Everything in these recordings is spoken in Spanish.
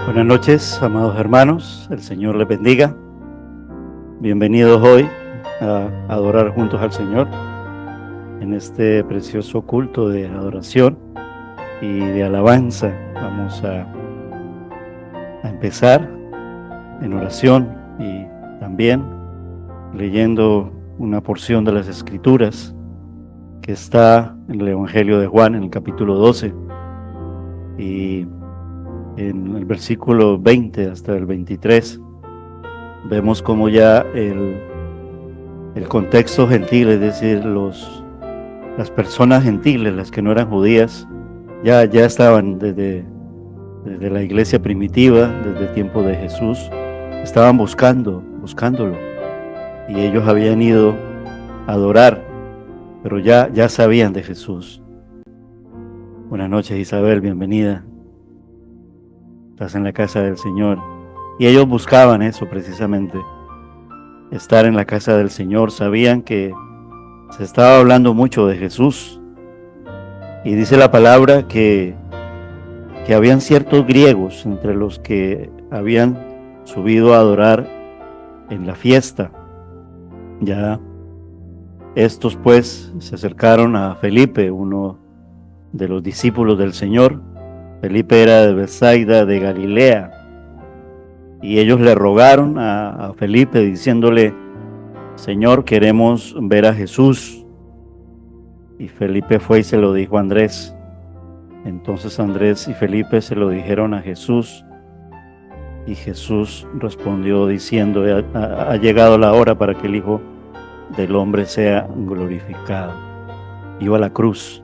Buenas noches, amados hermanos, el Señor les bendiga. Bienvenidos hoy a adorar juntos al Señor en este precioso culto de adoración y de alabanza. Vamos a empezar en oración y también leyendo una porción de las Escrituras que está en el Evangelio de Juan, en el capítulo 12, y en el versículo 20 hasta el 23. Vemos como ya el contexto gentil, es decir, las personas gentiles, las que no eran judías, ya estaban desde la iglesia primitiva, desde el tiempo de Jesús, estaban buscándolo, y ellos habían ido a adorar, pero ya sabían de Jesús. Buenas noches, Isabel, bienvenida. Estás en la casa del Señor. Y ellos buscaban eso precisamente, estar en la casa del Señor. Sabían que se estaba hablando mucho de Jesús. Y dice la palabra que habían ciertos griegos entre los que habían subido a adorar en la fiesta. Ya estos pues se acercaron a Felipe, uno de los discípulos del Señor. Felipe era de Betsaida de Galilea. Y ellos le rogaron a Felipe diciéndole: Señor, queremos ver a Jesús. Y Felipe fue y se lo dijo a Andrés. Entonces Andrés y Felipe se lo dijeron a Jesús. Y Jesús respondió diciendo: ha llegado la hora para que el Hijo del Hombre sea glorificado. Iba a la cruz.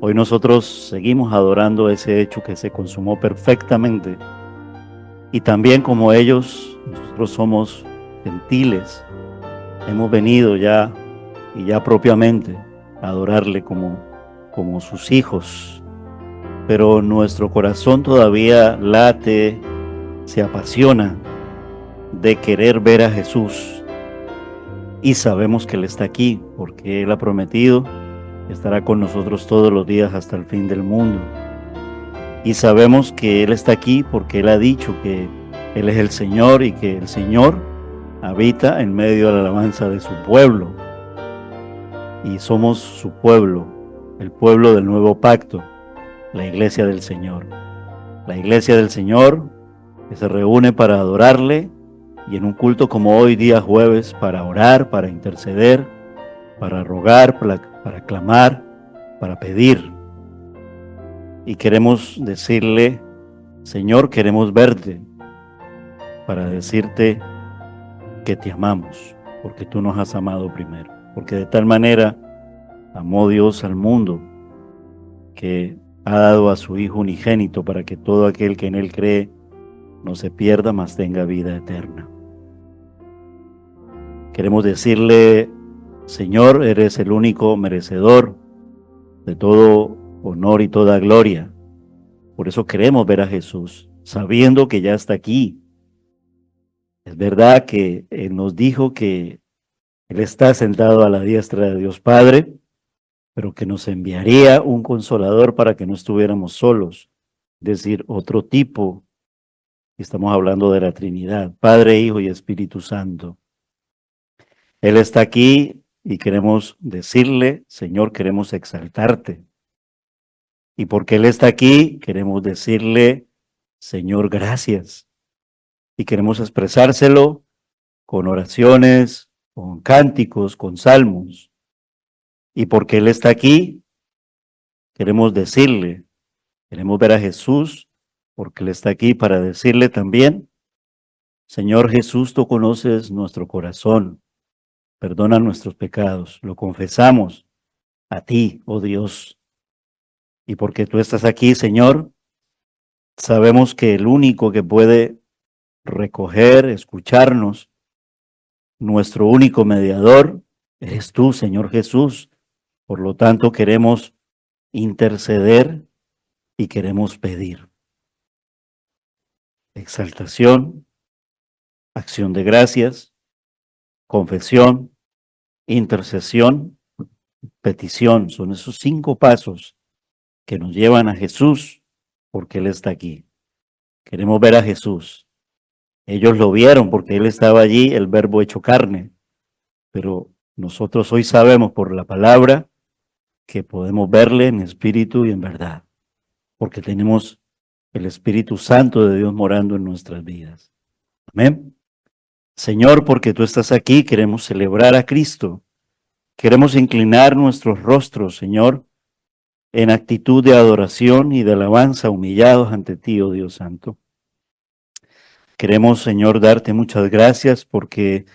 Hoy nosotros seguimos adorando ese hecho que se consumó perfectamente. Y también como ellos, nosotros somos gentiles. Hemos venido ya propiamente a adorarle como sus hijos. Pero nuestro corazón todavía late, se apasiona de querer ver a Jesús. Y sabemos que Él está aquí porque Él ha prometido que estará con nosotros todos los días hasta el fin del mundo. Y sabemos que Él está aquí porque Él ha dicho que Él es el Señor y que el Señor habita en medio de la alabanza de su pueblo. Y somos su pueblo, el pueblo del nuevo pacto, la iglesia del Señor. La iglesia del Señor que se reúne para adorarle, y en un culto como hoy, día jueves, para orar, para interceder, para rogar, para clamar, para pedir. Y queremos decirle: Señor, queremos verte, para decirte que te amamos, porque tú nos has amado primero. Porque de tal manera amó Dios al mundo, que ha dado a su Hijo unigénito, para que todo aquel que en Él cree no se pierda, mas tenga vida eterna. Queremos decirle: Señor, eres el único merecedor de todo honor y toda gloria. Por eso queremos ver a Jesús, sabiendo que ya está aquí. Es verdad que Él nos dijo que Él está sentado a la diestra de Dios Padre, pero que nos enviaría un consolador para que no estuviéramos solos, es decir, otro tipo. Estamos hablando de la Trinidad, Padre, Hijo y Espíritu Santo. Él está aquí y queremos decirle: Señor, queremos exaltarte. Y porque Él está aquí, queremos decirle: Señor, gracias. Y queremos expresárselo con oraciones, con cánticos, con salmos. Y porque Él está aquí, queremos decirle, queremos ver a Jesús, porque Él está aquí para decirle también: Señor Jesús, tú conoces nuestro corazón, perdona nuestros pecados, lo confesamos a ti, oh Dios. Y porque tú estás aquí, Señor, sabemos que el único que puede recoger, escucharnos, nuestro único mediador, eres tú, Señor Jesús. Por lo tanto, queremos interceder y queremos pedir exaltación, acción de gracias, confesión, intercesión, petición. Son esos 5 pasos que nos llevan a Jesús, porque Él está aquí. Queremos ver a Jesús. Ellos lo vieron porque Él estaba allí, el Verbo hecho carne. Pero nosotros hoy sabemos por la palabra que podemos verle en espíritu y en verdad, porque tenemos el Espíritu Santo de Dios morando en nuestras vidas. Amén. Señor, porque tú estás aquí, queremos celebrar a Cristo. Queremos inclinar nuestros rostros, Señor, en actitud de adoración y de alabanza, humillados ante ti, oh Dios Santo. Queremos, Señor, darte muchas gracias porque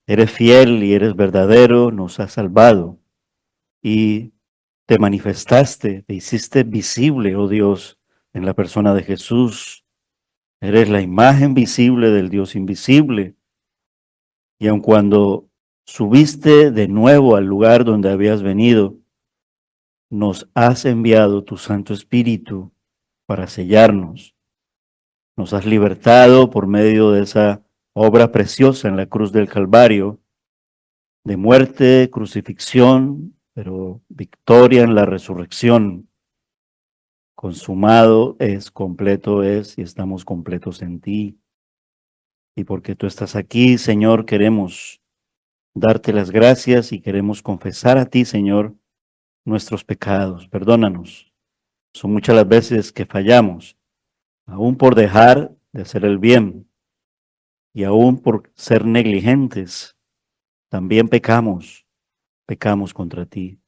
eres fiel y eres verdadero, nos has salvado y te manifestaste, te hiciste visible, oh Dios, en la persona de Jesús. Eres la imagen visible del Dios invisible. Y aun cuando subiste de nuevo al lugar donde habías venido, nos has enviado tu Santo Espíritu para sellarnos. Nos has libertado por medio de esa obra preciosa en la cruz del Calvario, de muerte, crucifixión, pero victoria en la resurrección. Consumado es, completo es, y estamos completos en ti. Y porque tú estás aquí, Señor, queremos darte las gracias y queremos confesar a ti, Señor, nuestros pecados. Perdónanos. Son muchas las veces que fallamos, aún por dejar de hacer el bien y aún por ser negligentes. También pecamos contra ti.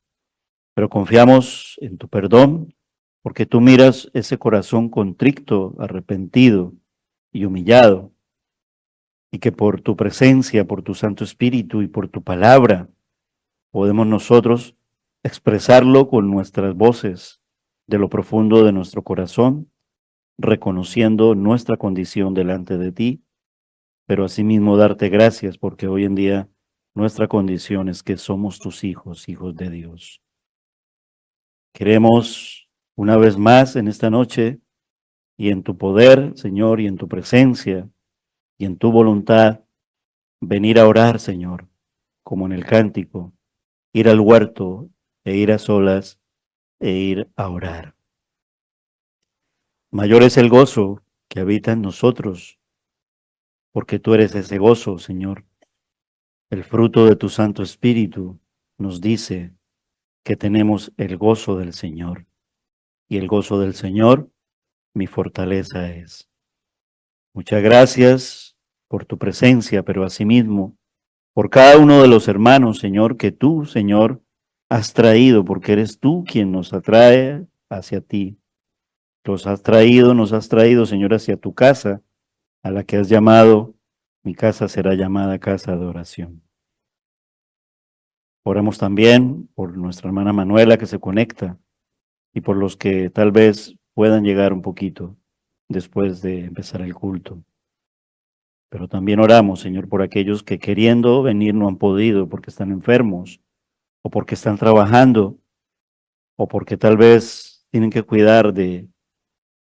Pero confiamos en tu perdón, porque tú miras ese corazón contrito, arrepentido y humillado, y que por tu presencia, por tu Santo Espíritu y por tu palabra, podemos nosotros expresarlo con nuestras voces de lo profundo de nuestro corazón, reconociendo nuestra condición delante de ti, pero asimismo darte gracias porque hoy en día nuestra condición es que somos tus hijos, hijos de Dios. Queremos una vez más en esta noche y en tu poder, Señor, y en tu presencia y en tu voluntad, venir a orar, Señor, como en el cántico, ir al huerto e ir a solas e ir a orar. Mayor es el gozo que habita en nosotros, porque tú eres ese gozo, Señor. El fruto de tu Santo Espíritu nos dice que tenemos el gozo del Señor, y el gozo del Señor mi fortaleza es. Muchas gracias por tu presencia, pero asimismo por cada uno de los hermanos, Señor, que tú, Señor, has traído, porque eres tú quien nos atrae hacia ti. Los has traído, nos has traído, Señor, hacia tu casa, a la que has llamado, mi casa será llamada casa de oración. Oramos también por nuestra hermana Manuela que se conecta y por los que tal vez puedan llegar un poquito después de empezar el culto. Pero también oramos, Señor, por aquellos que queriendo venir no han podido porque están enfermos o porque están trabajando o porque tal vez tienen que cuidar de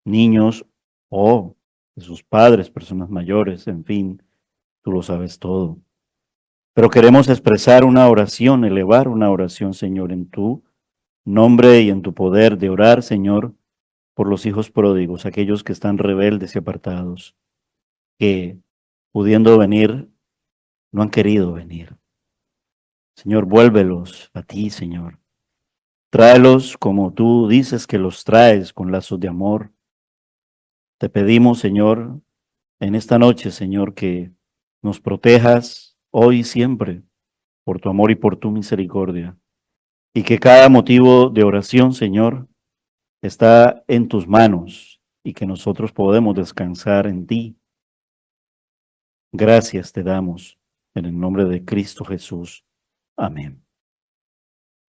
niños o de sus padres, personas mayores, en fin, tú lo sabes todo. Pero queremos expresar una oración, elevar una oración, Señor, en tu nombre y en tu poder de orar, Señor, por los hijos pródigos, aquellos que están rebeldes y apartados, que pudiendo venir, no han querido venir. Señor, vuélvelos a ti, Señor. Tráelos como tú dices que los traes, con lazos de amor. Te pedimos, Señor, en esta noche, Señor, que nos protejas hoy y siempre por tu amor y por tu misericordia. Y que cada motivo de oración, Señor, está en tus manos y que nosotros podemos descansar en ti. Gracias te damos en el nombre de Cristo Jesús. Amén.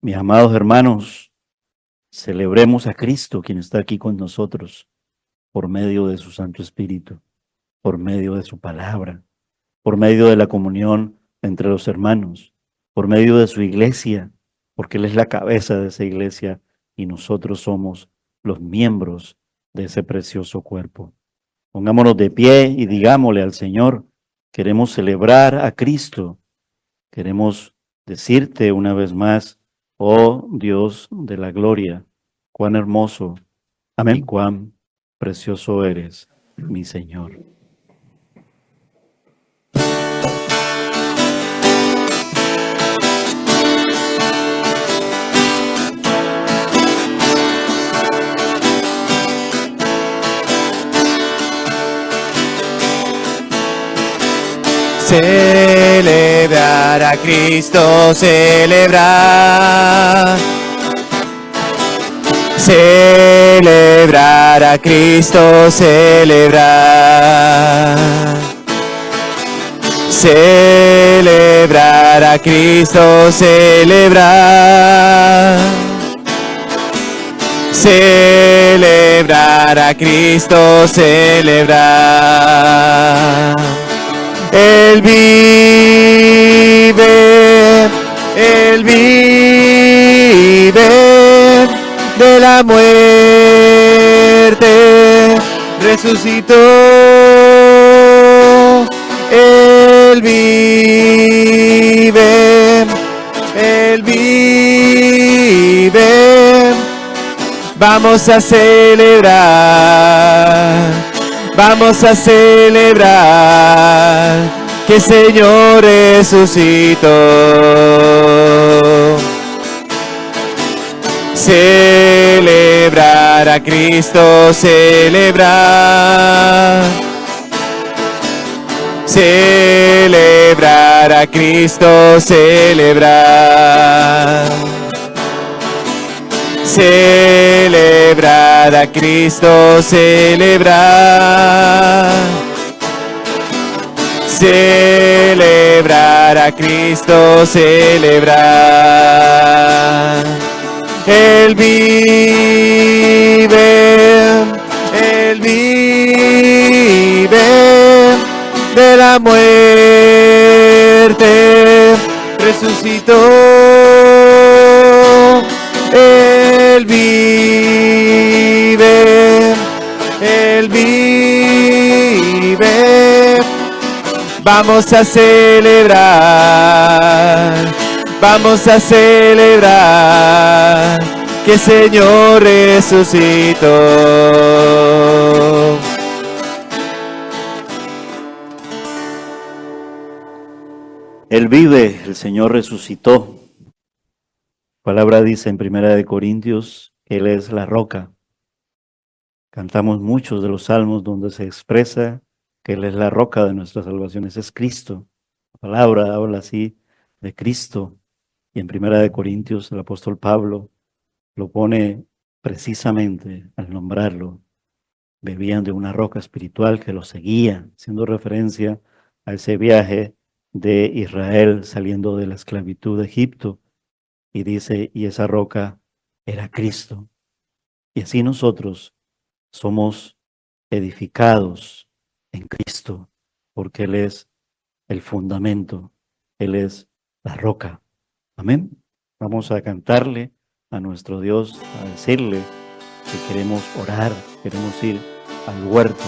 Mis amados hermanos, celebremos a Cristo, quien está aquí con nosotros, por medio de su Santo Espíritu, por medio de su palabra, por medio de la comunión entre los hermanos, por medio de su iglesia, porque Él es la cabeza de esa iglesia y nosotros somos los miembros de ese precioso cuerpo. Pongámonos de pie y digámosle al Señor, queremos celebrar a Cristo, queremos decirte una vez más, oh Dios de la gloria, cuán hermoso y Amén. cuán precioso eres. mi Señor. Celebrar a Cristo, celebrar. Celebrar a Cristo, celebrar. Celebrar a Cristo, celebrar. Celebrar a Cristo, celebrar. Él vive, Él vive, de la muerte resucitó. Él vive, Él vive. Vamos a celebrar. Vamos a celebrar que el Señor resucitó. Celebrar a Cristo, celebrar. Celebrar a Cristo, celebrar. Celebrar a Cristo, celebrar. Celebrar a Cristo, celebrar. Él vive, Él vive, de la muerte resucitó. Él vive, Él vive. Vamos a celebrar, vamos a celebrar que el Señor resucitó. Él vive, el Señor resucitó. La palabra dice en 1 Corintios que Él es la roca. Cantamos muchos de los salmos donde se expresa que Él es la roca de nuestras salvaciones, es Cristo. La palabra habla así de Cristo. Y en 1 Corintios el apóstol Pablo lo pone precisamente al nombrarlo. Bebían de una roca espiritual que los seguía, haciendo referencia a ese viaje de Israel saliendo de la esclavitud de Egipto. Y dice, y esa roca era Cristo. Y así nosotros somos edificados en Cristo, porque Él es el fundamento, Él es la roca. Amén. Vamos a cantarle a nuestro Dios, a decirle que queremos orar, queremos ir al huerto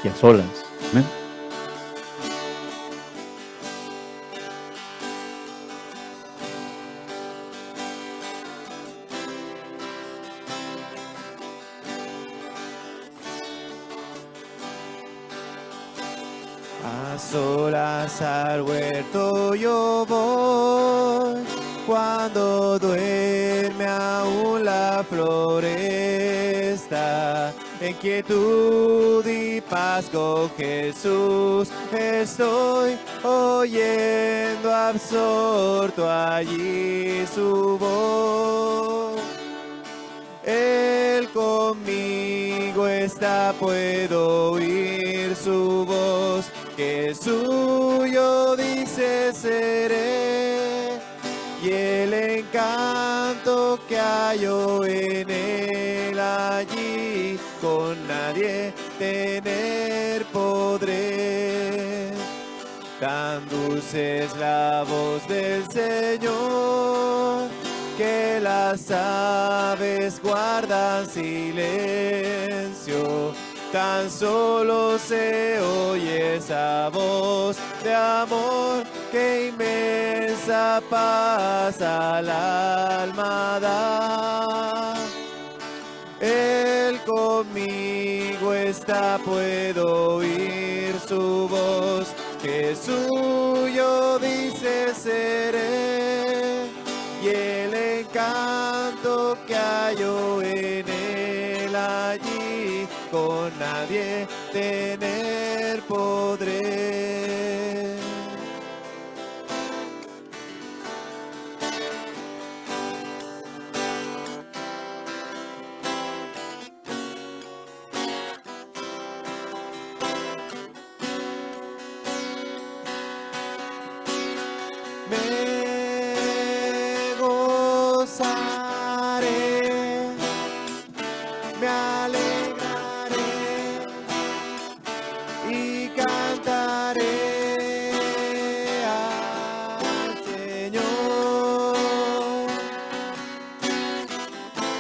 y a solas. Amén. A solas al huerto yo voy, cuando duerme aún la floresta. En quietud y paz con Jesús estoy, oyendo absorto allí su voz. Él conmigo está, puedo oír su voz, que suyo dice seré, y el encanto que hallo en él allí, con nadie tener podré. Tan dulce es la voz del Señor, que las aves guardan silencio. Tan solo se oye esa voz de amor, que inmensa paz al alma da. Él conmigo está, puedo oír su voz, que suyo dice seré, y el encanto que hallo en él allí, con nadie tener podré. Me gozaré, me alegraré y cantaré al Señor,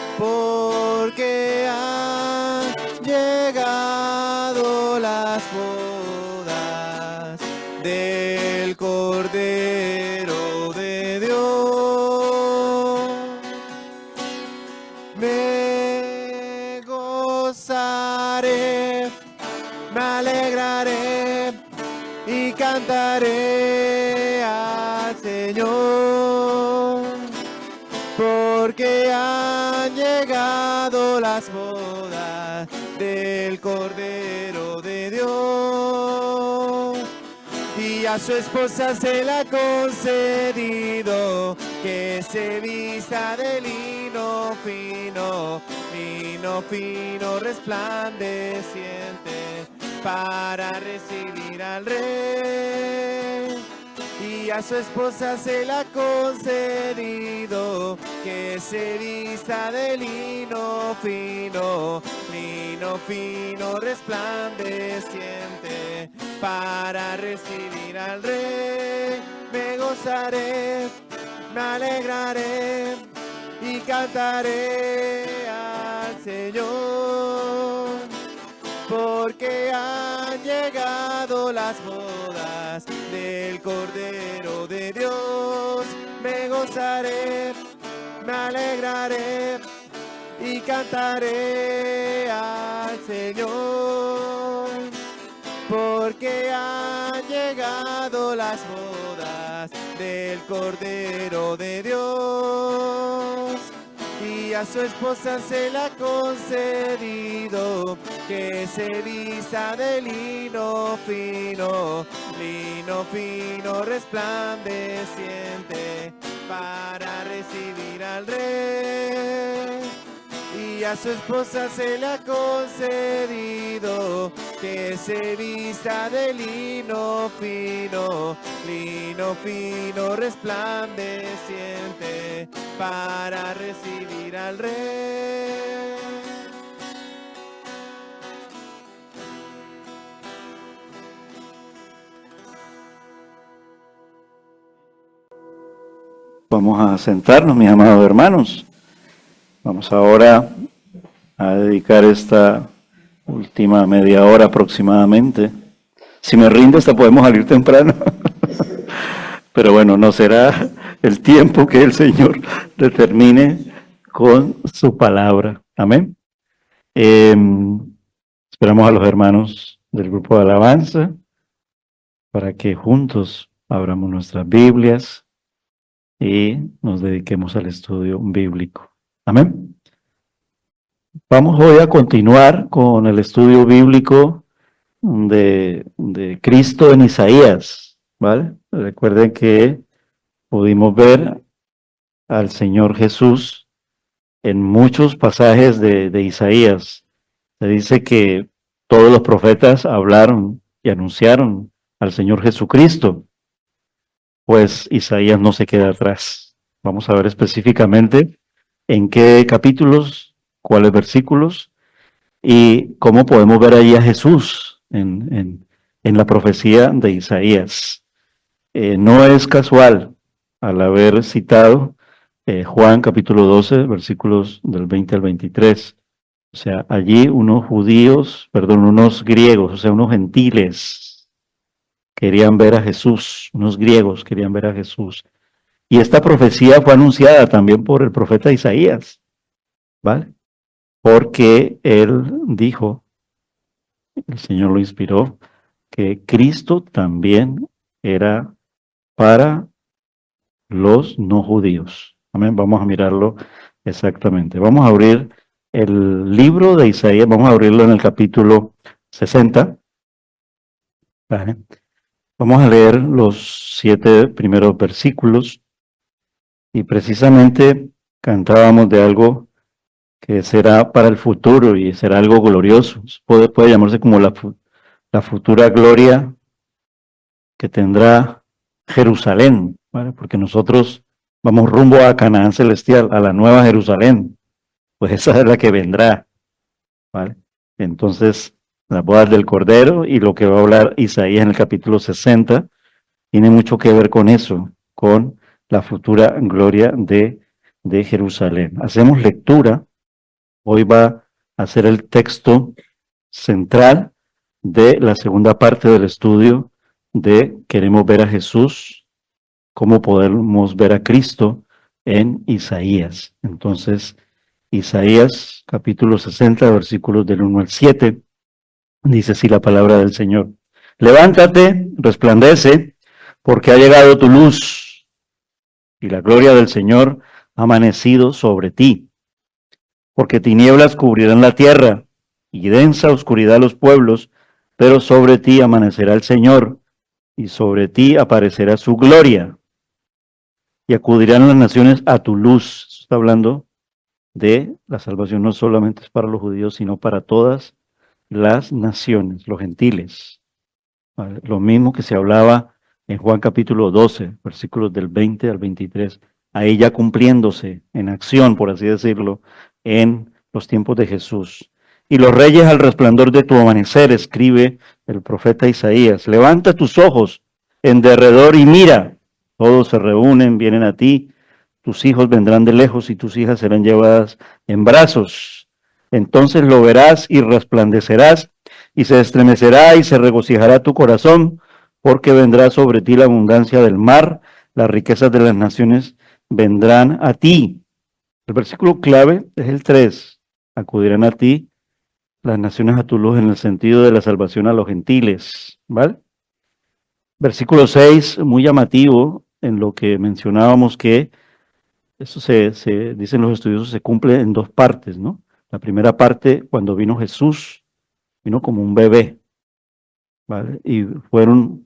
porque han llegado las bodas del Cordero de Dios. Me gozaré, me alegraré y cantaré al Señor, porque han llegado las bodas del Cordero de Dios, y a su esposa se le ha concedido que se vista de lino fino, lino fino resplandeciente, para recibir al Rey. Y a su esposa se le ha concedido que se vista de lino fino resplandeciente, para recibir al Rey. Me gozaré, me alegraré y cantaré al Señor, porque han llegado las bodas del Cordero de Dios. Me gozaré, me alegraré y cantaré al Señor, porque han llegado las bodas del Cordero de Dios, y a su esposa se le ha concedido que se vista de lino fino resplandeciente, para recibir al Rey. Y a su esposa se le ha concedido que se vista de lino fino resplandeciente, para recibir al Rey. Vamos a sentarnos, mis amados hermanos. Vamos ahora a dedicar esta última media hora aproximadamente. Si me rinde, hasta podemos salir temprano. Pero bueno, no será el tiempo que el Señor determine con su palabra. Amén. Esperamos a los hermanos del grupo de alabanza para que juntos abramos nuestras Biblias y nos dediquemos al estudio bíblico. Amén. Vamos hoy a continuar con el estudio bíblico de Cristo en Isaías, ¿vale? Recuerden que pudimos ver al Señor Jesús en muchos pasajes de Isaías. Se dice que todos los profetas hablaron y anunciaron al Señor Jesucristo, pues Isaías no se queda atrás. Vamos a ver específicamente en qué capítulos, cuáles versículos, y cómo podemos ver allí a Jesús en la profecía de Isaías. No es casual al haber citado Juan capítulo 12, versículos del 20 al 23. O sea, allí unos griegos, o sea, unos gentiles querían ver a Jesús, unos griegos querían ver a Jesús. Y esta profecía fue anunciada también por el profeta Isaías, ¿vale? porque él dijo, el Señor lo inspiró, que Cristo también era para los no judíos. Amén. Vamos a mirarlo exactamente. Vamos a abrir el libro de Isaías, vamos a abrirlo en el capítulo 60. ¿Vale? Vamos a leer los 7 primeros versículos y precisamente cantábamos de algo que será para el futuro y será algo glorioso. Puede llamarse como la futura gloria que tendrá Jerusalén, ¿vale? Porque nosotros vamos rumbo a Canaán celestial, a la nueva Jerusalén, pues esa es la que vendrá, ¿vale? Entonces, las bodas del Cordero y lo que va a hablar Isaías en el capítulo 60 tiene mucho que ver con eso, con la futura gloria de Jerusalén. Hacemos lectura, hoy va a ser el texto central de la segunda parte del estudio de Queremos ver a Jesús, cómo podemos ver a Cristo en Isaías. Entonces, Isaías capítulo 60, versículos del 1 al 7, dice así la palabra del Señor. Levántate, resplandece, porque ha llegado tu luz, y la gloria del Señor ha amanecido sobre ti. Porque tinieblas cubrirán la tierra, y densa oscuridad los pueblos, pero sobre ti amanecerá el Señor, y sobre ti aparecerá su gloria. Y acudirán las naciones a tu luz. Eso está hablando de la salvación, no solamente es para los judíos, sino para todas las naciones, los gentiles. ¿Vale? Lo mismo que se hablaba en Juan capítulo 12, versículos del 20 al 23, ahí ya cumpliéndose en acción, por así decirlo, en los tiempos de Jesús. Y los reyes al resplandor de tu amanecer, escribe el profeta Isaías, levanta tus ojos en derredor y mira, todos se reúnen, vienen a ti, tus hijos vendrán de lejos y tus hijas serán llevadas en brazos. Entonces lo verás y resplandecerás, y se estremecerá y se regocijará tu corazón, porque vendrá sobre ti la abundancia del mar, las riquezas de las naciones vendrán a ti. El versículo clave es el 3. Acudirán a ti las naciones a tu luz en el sentido de la salvación a los gentiles, ¿vale? Versículo 6, muy llamativo en lo que mencionábamos que eso se dicen los estudiosos, se cumple en 2 partes, ¿no? La primera parte, cuando vino Jesús, vino como un bebé, ¿vale? Y fueron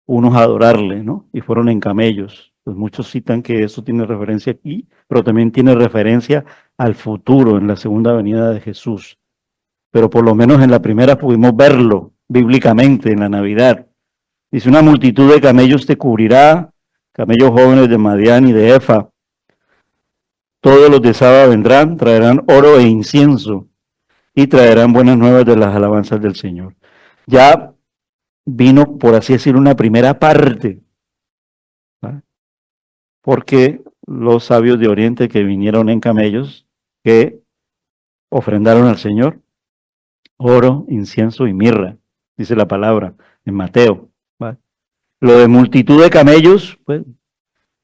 unos a adorarle, ¿no? Y fueron en camellos. Pues muchos citan que eso tiene referencia aquí, pero también tiene referencia al futuro, en la segunda venida de Jesús. Pero por lo menos en la primera pudimos verlo bíblicamente en la Navidad. Dice, una multitud de camellos te cubrirá, camellos jóvenes de Madián y de Efa. Todos los de Saba vendrán, traerán oro e incienso y traerán buenas nuevas de las alabanzas del Señor. Ya vino, por así decir, una primera parte, ¿vale? Porque los sabios de Oriente que vinieron en camellos, que ofrendaron al Señor oro, incienso y mirra, dice la palabra en Mateo, ¿vale? Lo de multitud de camellos, pues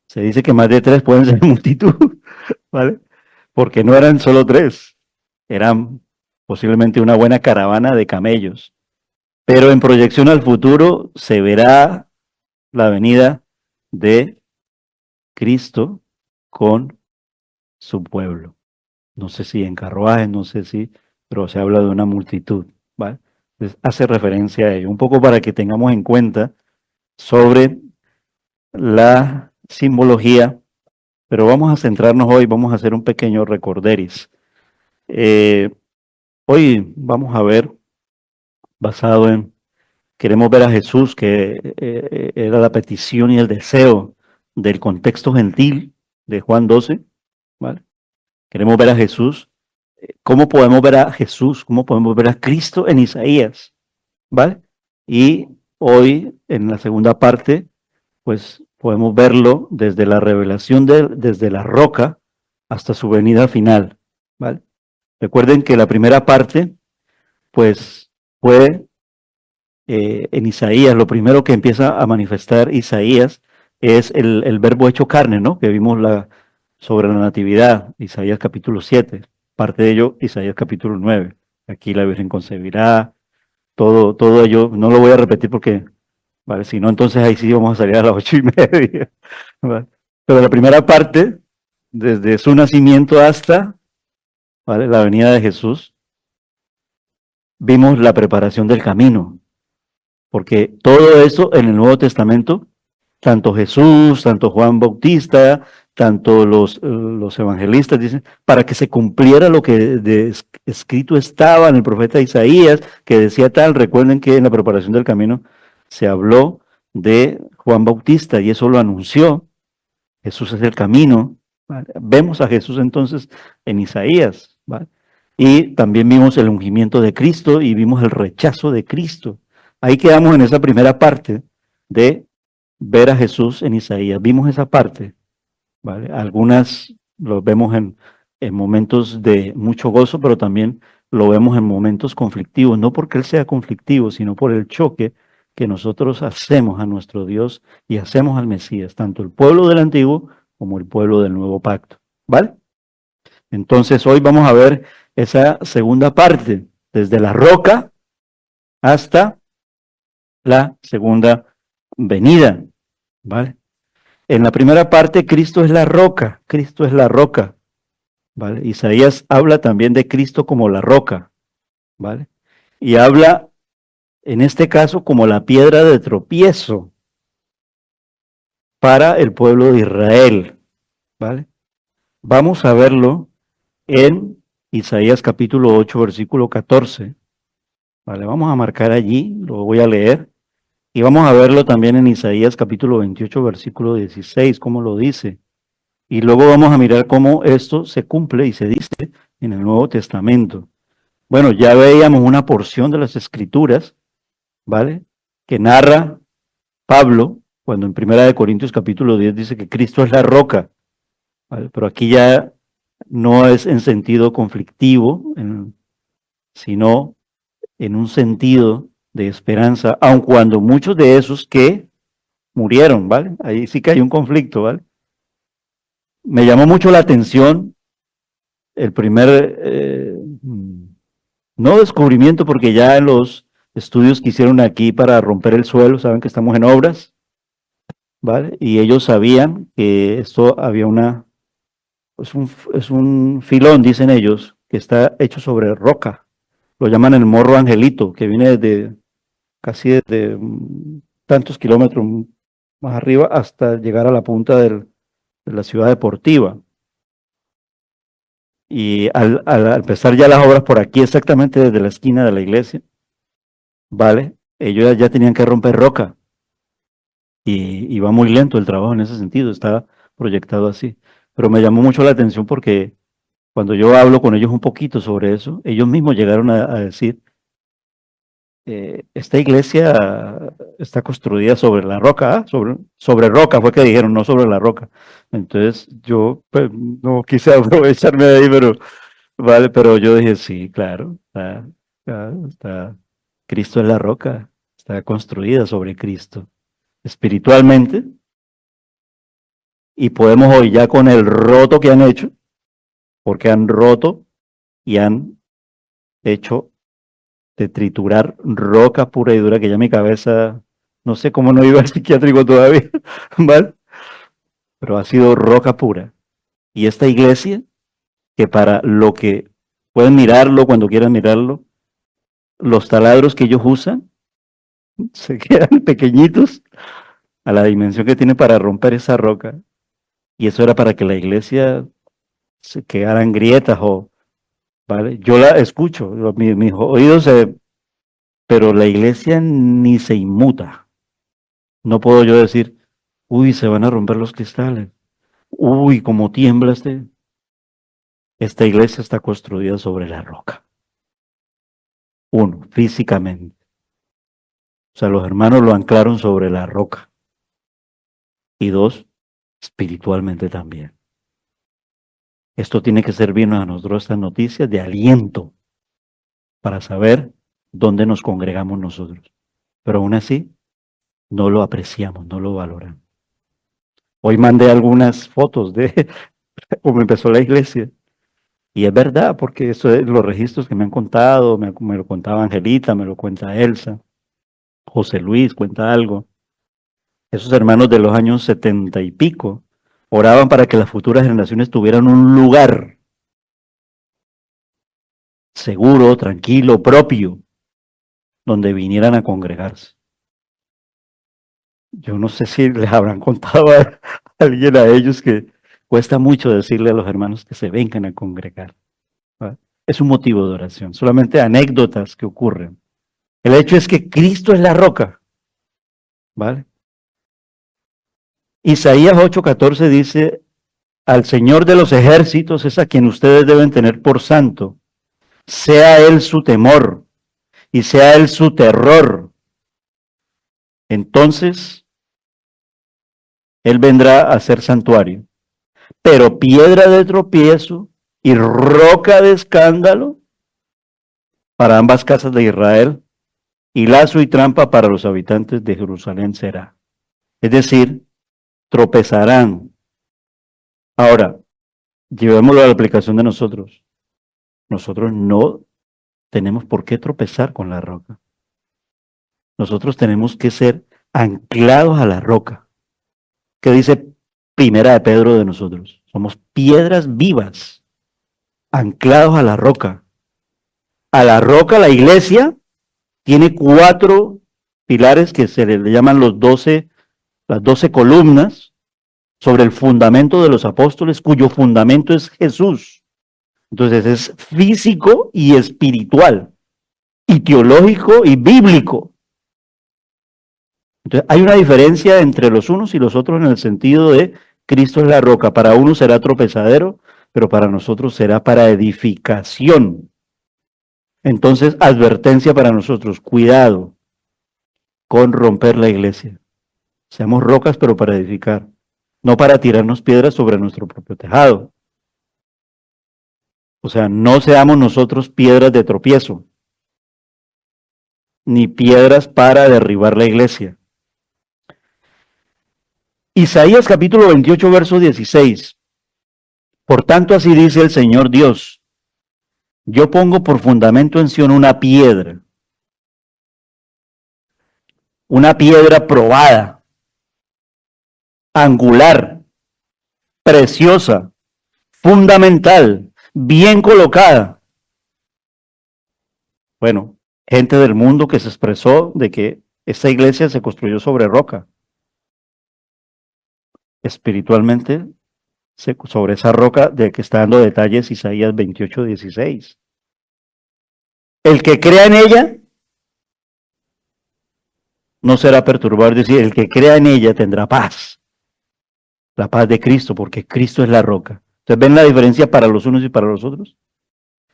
se dice que más de 3 pueden ser multitud, ¿vale? Porque no eran solo 3, eran posiblemente una buena caravana de camellos. Pero en proyección al futuro se verá la venida de Cristo con su pueblo. No sé si en carruajes, no sé si, pero se habla de una multitud, ¿vale? Entonces hace referencia a ello, un poco para que tengamos en cuenta sobre la simbología, pero vamos a centrarnos hoy, vamos a hacer un pequeño recorderis. Hoy vamos a ver, basado en, queremos ver a Jesús, que era la petición y el deseo del contexto gentil de Juan 12, ¿vale? Queremos ver a Jesús. ¿Cómo podemos ver a Jesús? ¿Cómo podemos ver a Cristo en Isaías? ¿Vale? Y hoy, en la segunda parte, pues podemos verlo desde la revelación, desde la roca hasta su venida final, ¿vale? Recuerden que la primera parte, pues, fue en Isaías, lo primero que empieza a manifestar Isaías es el verbo hecho carne, ¿no? Que vimos sobre la natividad, Isaías capítulo 7. parte de ello, Isaías capítulo 9. Aquí la Virgen concebirá, todo ello, no lo voy a repetir porque, vale, si no, entonces ahí sí vamos a salir a las 8:30. ¿Vale? Pero la primera parte, desde su nacimiento hasta, ¿vale?, la venida de Jesús, vimos la preparación del camino, porque todo eso en el Nuevo Testamento, tanto Jesús, tanto Juan Bautista, tanto los evangelistas dicen, para que se cumpliera lo que escrito estaba en el profeta Isaías, que decía tal. Recuerden que en la preparación del camino se habló de Juan Bautista y eso lo anunció. Jesús es el camino, ¿vale? Vemos a Jesús entonces en Isaías, ¿vale? Y también vimos el ungimiento de Cristo y vimos el rechazo de Cristo. Ahí quedamos en esa primera parte de ver a Jesús en Isaías. Vimos esa parte, ¿vale? Algunas lo vemos en momentos de mucho gozo, pero también lo vemos en momentos conflictivos, no porque Él sea conflictivo, sino por el choque que nosotros hacemos a nuestro Dios y hacemos al Mesías, tanto el pueblo del antiguo como el pueblo del nuevo pacto, ¿vale? Entonces hoy vamos a ver esa segunda parte, desde la roca hasta la segunda venida, ¿vale? En la primera parte, Cristo es la roca, Cristo es la roca, ¿vale? Isaías habla también de Cristo como la roca, ¿vale? Y habla, en este caso, como la piedra de tropiezo para el pueblo de Israel, ¿vale? Vamos a verlo en Isaías capítulo 8, versículo 14, ¿vale? Vamos a marcar allí, lo voy a leer, y vamos a verlo también en Isaías capítulo 28, versículo 16, como lo dice. Y luego vamos a mirar cómo esto se cumple y se dice en el Nuevo Testamento. Bueno, ya veíamos una porción de las Escrituras, ¿vale?, que narra Pablo, cuando en Primera de Corintios capítulo 10 dice que Cristo es la roca, ¿vale? Pero aquí ya no es en sentido conflictivo, sino en un sentido de esperanza, aun cuando muchos de esos que murieron, ¿vale? Ahí sí que hay un conflicto, ¿vale? Me llamó mucho la atención el primer, no descubrimiento, porque ya en los estudios que hicieron aquí para romper el suelo, saben que estamos en obras, ¿vale? Y ellos sabían que esto había es un filón, dicen ellos, que está hecho sobre roca. Lo llaman el morro angelito, que viene desde casi desde tantos kilómetros más arriba hasta llegar a la punta de la ciudad deportiva. Y al empezar ya las obras por aquí, exactamente desde la esquina de la iglesia, ¿vale? Ellos ya tenían que romper roca. Y va muy lento el trabajo en ese sentido, está proyectado así. Pero me llamó mucho la atención porque cuando yo hablo con ellos un poquito sobre eso, ellos mismos llegaron a decir, esta iglesia está construida sobre la roca, ¿ah? Sobre roca fue que dijeron, no sobre la roca. Entonces yo pues, no quise aprovecharme de ahí, pero vale, pero yo dije, sí, claro, Cristo es la roca, está construida sobre Cristo espiritualmente, y podemos hoy ya con el roto que han hecho, porque han roto y han hecho de triturar roca pura y dura, que ya mi cabeza, no sé cómo no iba al psiquiátrico todavía, ¿vale? Pero ha sido roca pura. Y esta iglesia, que para lo que pueden mirarlo cuando quieran mirarlo, los taladros que ellos usan se quedan pequeñitos a la dimensión que tiene para romper esa roca. Y eso era para que la iglesia se quedara en grietas o, ¿vale? Yo la escucho, mis oídos pero la iglesia ni se inmuta. No puedo yo decir, uy, se van a romper los cristales. Uy, cómo tiembla este. Esta iglesia está construida sobre la roca. Uno, físicamente. O sea, los hermanos lo anclaron sobre la roca. Y dos, espiritualmente también. Esto tiene que servirnos a nosotros, estas noticias de aliento para saber dónde nos congregamos nosotros. Pero aún así, no lo apreciamos, no lo valoramos. Hoy mandé algunas fotos de cómo empezó la iglesia. Y es verdad, porque eso es los registros que me han contado, me lo contaba Angelita, me lo cuenta Elsa, José Luis cuenta algo. Esos hermanos de los años 70 y pico oraban para que las futuras generaciones tuvieran un lugar seguro, tranquilo, propio, donde vinieran a congregarse. Yo no sé si les habrán contado a alguien a ellos que cuesta mucho decirle a los hermanos que se vengan a congregar. ¿Vale? Es un motivo de oración, solamente anécdotas que ocurren. El hecho es que Cristo es la roca, ¿vale? Isaías 8:14 dice, al Señor de los ejércitos es a quien ustedes deben tener por santo, sea Él su temor y sea Él su terror. Entonces Él vendrá a ser santuario, pero piedra de tropiezo y roca de escándalo para ambas casas de Israel, y lazo y trampa para los habitantes de Jerusalén será. Es decir, tropezarán. Ahora, llevémoslo a la aplicación de nosotros. Nosotros no tenemos por qué tropezar con la roca. Nosotros tenemos que ser anclados a la roca. ¿Qué dice Primera de Pedro de nosotros? Somos piedras vivas, anclados a la roca. A la roca, la iglesia tiene 4 pilares que se le llaman las 12 columnas sobre el fundamento de los apóstoles, cuyo fundamento es Jesús. Entonces es físico y espiritual, y teológico y bíblico. Entonces hay una diferencia entre los unos y los otros en el sentido de Cristo es la roca. Para unos será tropezadero, pero para nosotros será para edificación. Entonces, advertencia para nosotros, cuidado con romper la iglesia. Seamos rocas, pero para edificar, no para tirarnos piedras sobre nuestro propio tejado. O sea, no seamos nosotros piedras de tropiezo, ni piedras para derribar la iglesia. Isaías capítulo 28, verso 16. Por tanto, así dice el Señor Dios, yo pongo por fundamento en Sion una piedra probada, angular, preciosa, fundamental, bien colocada. Bueno, gente del mundo que se expresó de que esta iglesia se construyó sobre roca. Espiritualmente, sobre esa roca de que está dando detalles Isaías 28, 16. El que crea en ella no será perturbado, es decir, el que crea en ella tendrá paz. La paz de Cristo, porque Cristo es la roca. ¿Ustedes ven la diferencia para los unos y para los otros?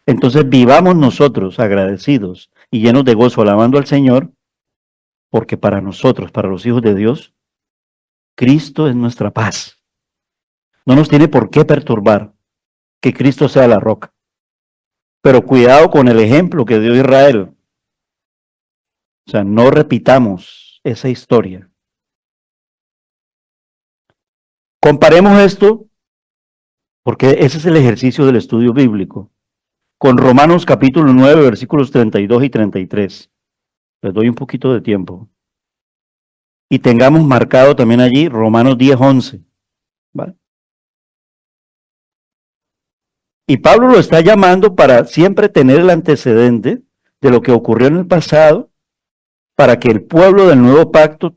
Entonces vivamos nosotros agradecidos y llenos de gozo, alabando al Señor, porque para nosotros, para los hijos de Dios, Cristo es nuestra paz. No nos tiene por qué perturbar que Cristo sea la roca. Pero cuidado con el ejemplo que dio Israel. O sea, no repitamos esa historia. Comparemos esto, porque ese es el ejercicio del estudio bíblico, con Romanos capítulo 9, versículos 32 y 33. Les doy un poquito de tiempo. Y tengamos marcado también allí Romanos 10, 11. ¿Vale? Y Pablo lo está llamando para siempre tener el antecedente de lo que ocurrió en el pasado, para que el pueblo del nuevo pacto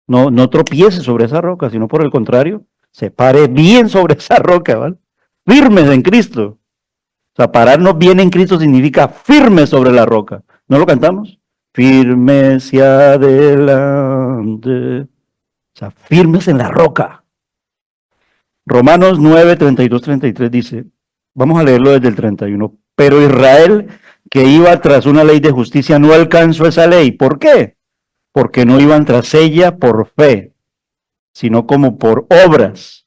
no tropiece sobre esa roca, sino por el contrario, se pare bien sobre esa roca, ¿vale? Firmes en Cristo. O sea, pararnos bien en Cristo significa firmes sobre la roca. ¿No lo cantamos? Firmes y adelante. O sea, firmes en la roca. Romanos 9, 32, 33 dice, vamos a leerlo desde el 31. Pero Israel, que iba tras una ley de justicia, no alcanzó esa ley. ¿Por qué? Porque no iban tras ella por fe, sino como por obras.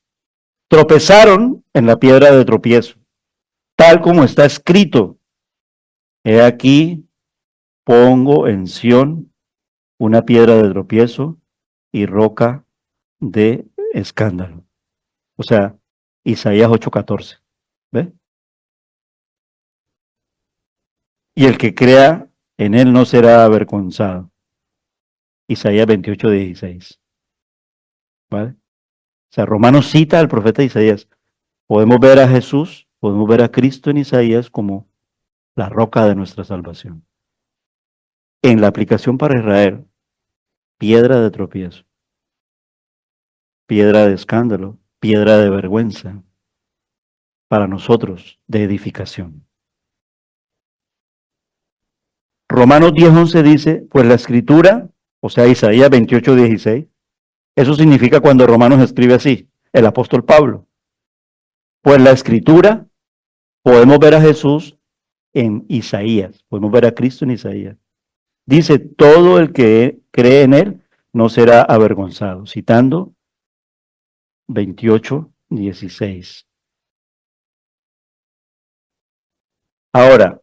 Tropezaron en la piedra de tropiezo, tal como está escrito. He aquí, pongo en Sión una piedra de tropiezo y roca de escándalo. O sea, Isaías 8:14. ¿Ve? y el que crea en él no será avergonzado. Isaías 28:16. ¿Vale? O sea, Romanos cita al profeta Isaías. Podemos ver a Jesús, podemos ver a Cristo en Isaías como la roca de nuestra salvación. En la aplicación para Israel, piedra de tropiezo, piedra de escándalo, piedra de vergüenza. Para nosotros, de edificación. Romanos 10:11 dice, pues la escritura, o sea, Isaías 28:16, eso significa cuando Romanos escribe así, el apóstol Pablo. Pues la escritura, podemos ver a Jesús en Isaías, podemos ver a Cristo en Isaías. Dice, todo el que cree en él no será avergonzado, citando 28:16. Ahora,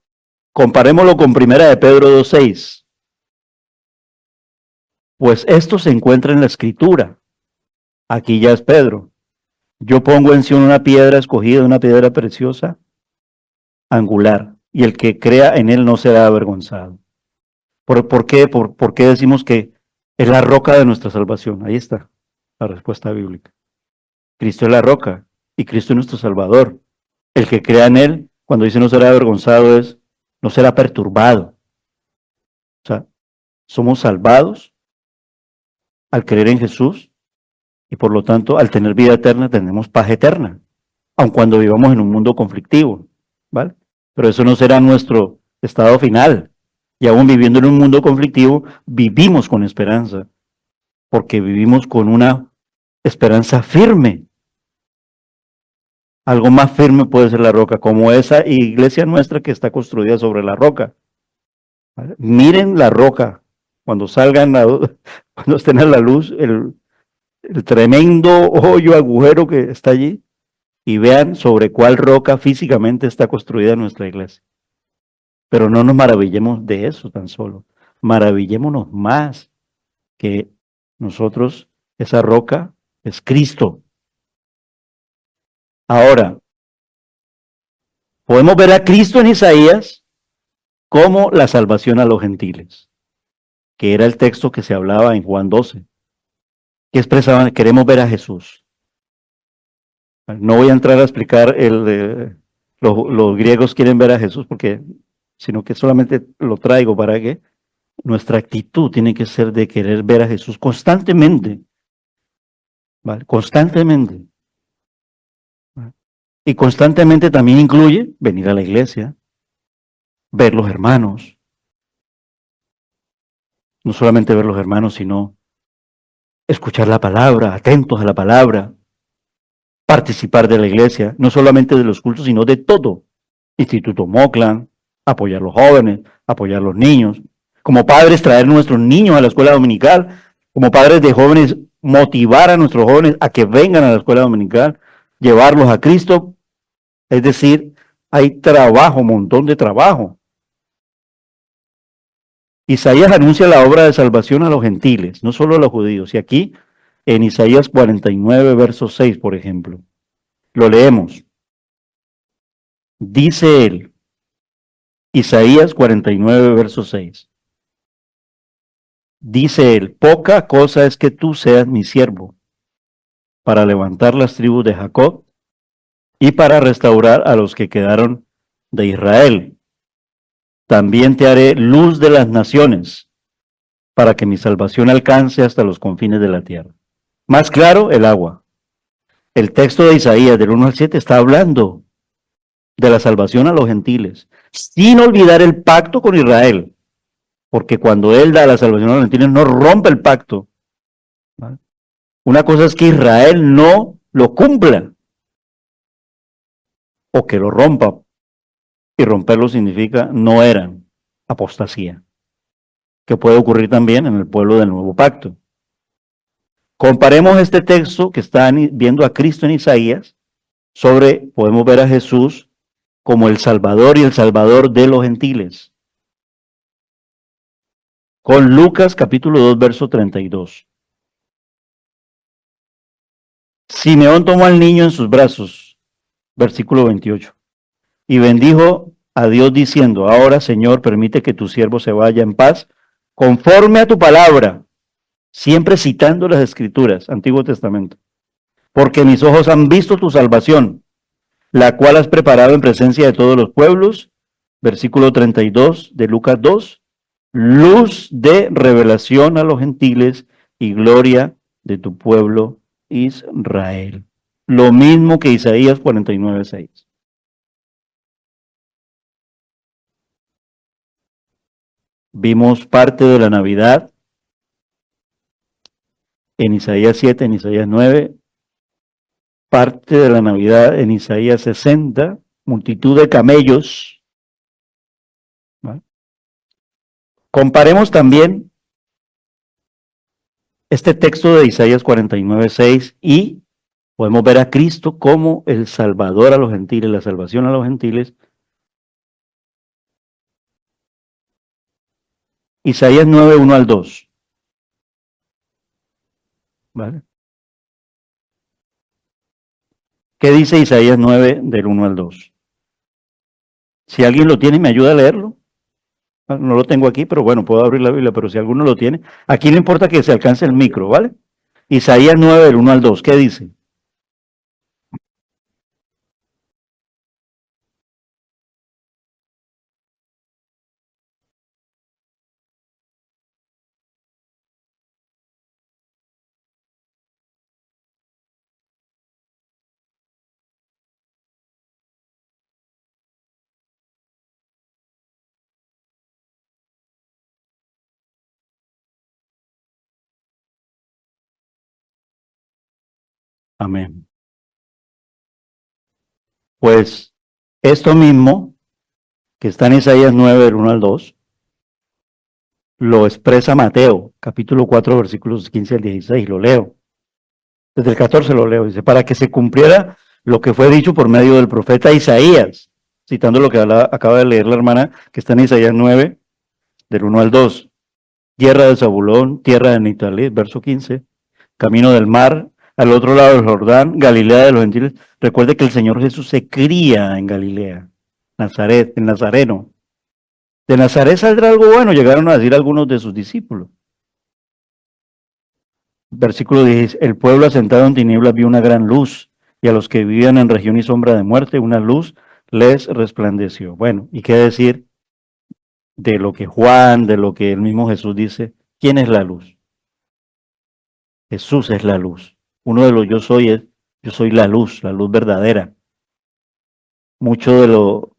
comparémoslo con Primera de Pedro 2:6. Pues esto se encuentra en la escritura. Aquí ya es Pedro. Yo pongo en Sion una piedra escogida, una piedra preciosa, angular, y el que crea en él no será avergonzado. ¿Por qué? ¿Por qué decimos que es la roca de nuestra salvación? Ahí está la respuesta bíblica. Cristo es la roca y Cristo es nuestro Salvador. El que crea en él, cuando dice no será avergonzado, no será perturbado. O sea, somos salvados al creer en Jesús y por lo tanto al tener vida eterna tenemos paz eterna, aun cuando vivamos en un mundo conflictivo, ¿vale? Pero eso no será nuestro estado final. Y aún viviendo en un mundo conflictivo, vivimos con esperanza, porque vivimos con una esperanza firme. Algo más firme puede ser la roca, como esa iglesia nuestra que está construida sobre la roca. ¿Vale? Miren la roca, cuando salgan, cuando estén a la luz, el tremendo hoyo, agujero que está allí, y vean sobre cuál roca físicamente está construida nuestra iglesia. Pero no nos maravillemos de eso tan solo, maravillémonos más que nosotros, esa roca es Cristo. Ahora, podemos ver a Cristo en Isaías como la salvación a los gentiles, que era el texto que se hablaba en Juan 12, que expresaban, queremos ver a Jesús. No voy a entrar a explicar los griegos quieren ver a Jesús, sino que solamente lo traigo para que nuestra actitud tiene que ser de querer ver a Jesús constantemente, ¿vale? Constantemente. ¿Vale? Y constantemente también incluye venir a la iglesia, ver los hermanos. No solamente ver los hermanos, sino escuchar la palabra, atentos a la palabra, participar de la iglesia, no solamente de los cultos, sino de todo. Instituto Moclan, apoyar a los jóvenes, apoyar a los niños. Como padres, traer a nuestros niños a la escuela dominical. Como padres de jóvenes, motivar a nuestros jóvenes a que vengan a la escuela dominical, llevarlos a Cristo. Es decir, hay trabajo, un montón de trabajo. Isaías anuncia la obra de salvación a los gentiles, no solo a los judíos. Y aquí, en Isaías 49, verso 6, por ejemplo, lo leemos. Dice él, Isaías 49, verso 6. Dice él, poca cosa es que tú seas mi siervo, para levantar las tribus de Jacob y para restaurar a los que quedaron de Israel. También te haré luz de las naciones, para que mi salvación alcance hasta los confines de la tierra. Más claro, el agua. El texto de Isaías del 1 al 7 está hablando de la salvación a los gentiles, sin olvidar el pacto con Israel, porque cuando él da la salvación a los gentiles no rompe el pacto. ¿Vale? Una cosa es que Israel no lo cumpla, o que lo rompa, y romperlo significa no eran, apostasía, que puede ocurrir también en el pueblo del nuevo pacto. Comparemos este texto que están viendo a Cristo en Isaías, podemos ver a Jesús como el Salvador y el Salvador de los gentiles, con Lucas capítulo 2, verso 32. Simeón tomó al niño en sus brazos, versículo 28, y bendijo a Dios diciendo, ahora Señor, permite que tu siervo se vaya en paz, conforme a tu palabra, siempre citando las Escrituras, Antiguo Testamento, porque mis ojos han visto tu salvación, la cual has preparado en presencia de todos los pueblos, versículo 32 de Lucas 2, luz de revelación a los gentiles y gloria de tu pueblo Israel. Lo mismo que Isaías 49:6. Vimos parte de la Navidad en Isaías 7, en Isaías 9, parte de la Navidad en Isaías 60, multitud de camellos. ¿Vale? Comparemos también este texto de Isaías 49:6 y podemos ver a Cristo como el Salvador a los gentiles, la salvación a los gentiles. Isaías 9, 1 al 2. ¿Vale? ¿Qué dice Isaías 9 del 1 al 2? Si alguien lo tiene, me ayuda a leerlo. No lo tengo aquí, pero bueno, puedo abrir la Biblia, pero si alguno lo tiene, aquí no importa que se alcance el micro, ¿vale? Isaías 9 del 1 al 2, ¿qué dice? Amén. Pues esto mismo, que está en Isaías 9 del 1 al 2, lo expresa Mateo, capítulo 4, versículos 15 al 16, lo leo. Desde el 14 lo leo, dice, para que se cumpliera lo que fue dicho por medio del profeta Isaías, citando lo que acaba de leer la hermana, que está en Isaías 9, del 1 al 2. Tierra de Zabulón, tierra de Neftalí, verso 15, camino del mar, al otro lado del Jordán, Galilea de los gentiles. Recuerde que el Señor Jesús se cría en Galilea, Nazaret, en Nazareno. De Nazaret saldrá algo bueno, llegaron a decir algunos de sus discípulos. Versículo 10, el pueblo asentado en tinieblas vio una gran luz, y a los que vivían en región y sombra de muerte, una luz les resplandeció. Bueno, ¿y qué decir de lo que Juan, de lo que el mismo Jesús dice? ¿Quién es la luz? Jesús es la luz. Uno de los yo soy es, yo soy la luz verdadera. Mucho de lo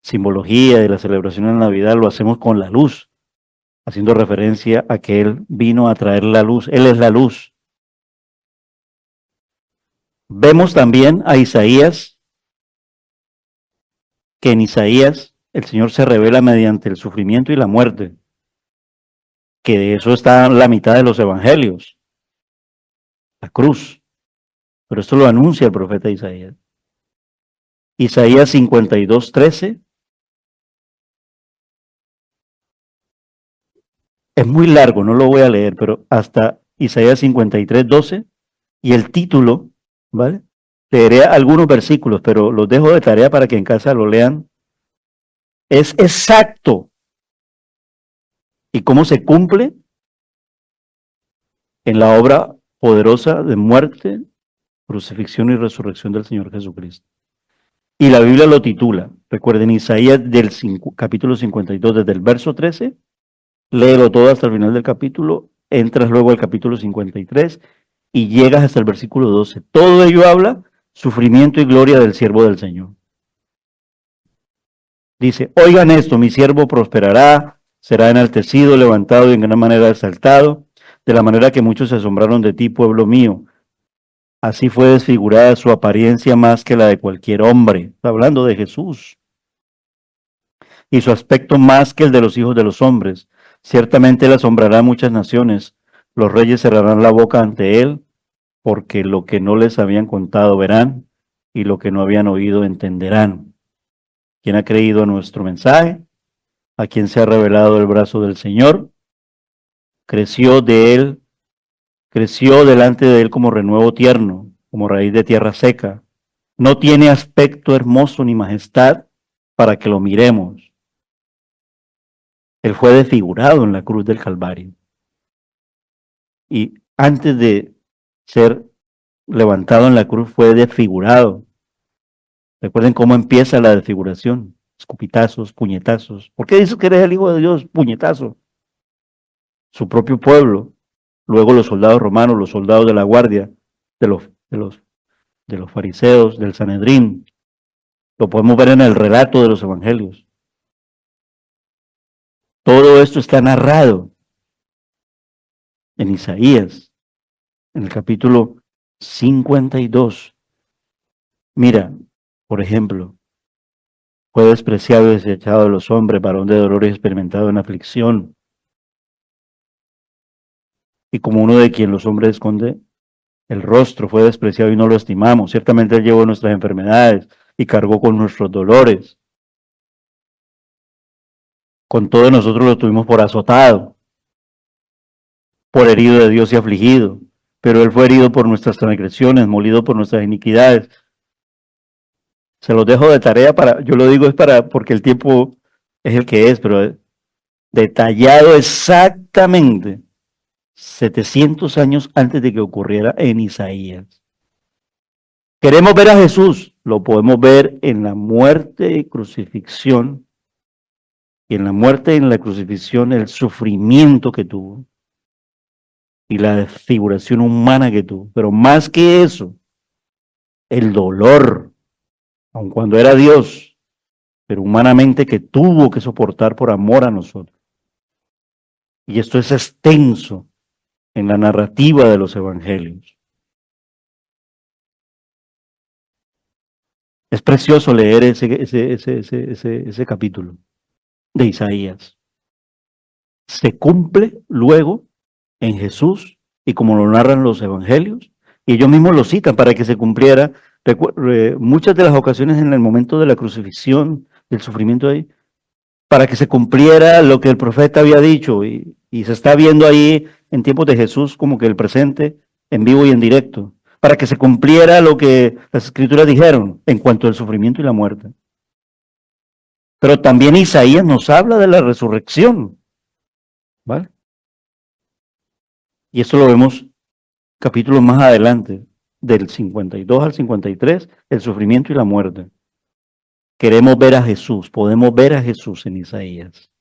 simbología de la celebración de la Navidad lo hacemos con la luz, haciendo referencia a que Él vino a traer la luz. Él es la luz. Vemos también a Isaías, que en Isaías el Señor se revela mediante el sufrimiento y la muerte, que de eso está la mitad de los evangelios, la cruz. Pero esto lo anuncia el profeta Isaías. Isaías 52:13. Es muy largo, no lo voy a leer, pero hasta Isaías 53:12 y el título, ¿vale? Leeré algunos versículos, pero los dejo de tarea para que en casa lo lean. Es exacto. ¿Y cómo se cumple? En la obra poderosa de muerte, crucifixión y resurrección del Señor Jesucristo. Y la Biblia lo titula, recuerden, Isaías del capítulo 52, desde el verso 13, léelo todo hasta el final del capítulo, entras luego al capítulo 53 y llegas hasta el versículo 12. Todo ello habla sufrimiento y gloria del siervo del Señor. Dice, oigan esto, mi siervo prosperará, será enaltecido, levantado y en gran manera exaltado, de la manera que muchos se asombraron de ti, pueblo mío. Así fue desfigurada su apariencia más que la de cualquier hombre. Está hablando de Jesús. Y su aspecto más que el de los hijos de los hombres. Ciertamente él asombrará a muchas naciones. Los reyes cerrarán la boca ante él, porque lo que no les habían contado verán, y lo que no habían oído entenderán. ¿Quién ha creído a nuestro mensaje? ¿A quién se ha revelado el brazo del Señor? Creció delante de él como renuevo tierno, como raíz de tierra seca. No tiene aspecto hermoso ni majestad, para que lo miremos. Él fue desfigurado en la cruz del Calvario. Y antes de ser levantado en la cruz fue desfigurado. Recuerden cómo empieza la desfiguración. Escupitazos, puñetazos. ¿Por qué dices que eres el Hijo de Dios? Puñetazo. Su propio pueblo. Luego los soldados romanos, los soldados de la guardia, de los fariseos, del Sanedrín. Lo podemos ver en el relato de los evangelios. Todo esto está narrado en Isaías, en el capítulo 52. Mira, por ejemplo, fue despreciado y desechado de los hombres, varón de dolor y experimentado en aflicción. Y como uno de quien los hombres esconde el rostro, fue despreciado y no lo estimamos. Ciertamente Él llevó nuestras enfermedades y cargó con nuestros dolores. Con todo nosotros lo tuvimos por azotado, por herido de Dios y afligido. Pero Él fue herido por nuestras transgresiones, molido por nuestras iniquidades. Se los dejo de tarea yo lo digo es porque el tiempo es el que es, pero detallado exactamente 700 años antes de que ocurriera en Isaías. Queremos ver a Jesús, lo podemos ver en la muerte y crucifixión, y en la muerte y en la crucifixión el sufrimiento que tuvo, y la desfiguración humana que tuvo, pero más que eso, el dolor, aun cuando era Dios, pero humanamente que tuvo que soportar por amor a nosotros. Y esto es extenso en la narrativa de los evangelios. Es precioso leer ese capítulo de Isaías. Se cumple luego en Jesús, y como lo narran los evangelios, y ellos mismos lo citan para que se cumpliera. Muchas de las ocasiones en el momento de la crucifixión, del sufrimiento ahí, para que se cumpliera lo que el profeta había dicho, y se está viendo ahí en tiempos de Jesús como que el presente, en vivo y en directo, para que se cumpliera lo que las escrituras dijeron en cuanto al sufrimiento y la muerte. Pero también Isaías nos habla de la resurrección, ¿vale? Y esto lo vemos capítulos más adelante, del 52 al 53, el sufrimiento y la muerte. Queremos ver a Jesús, podemos ver a Jesús en Isaías.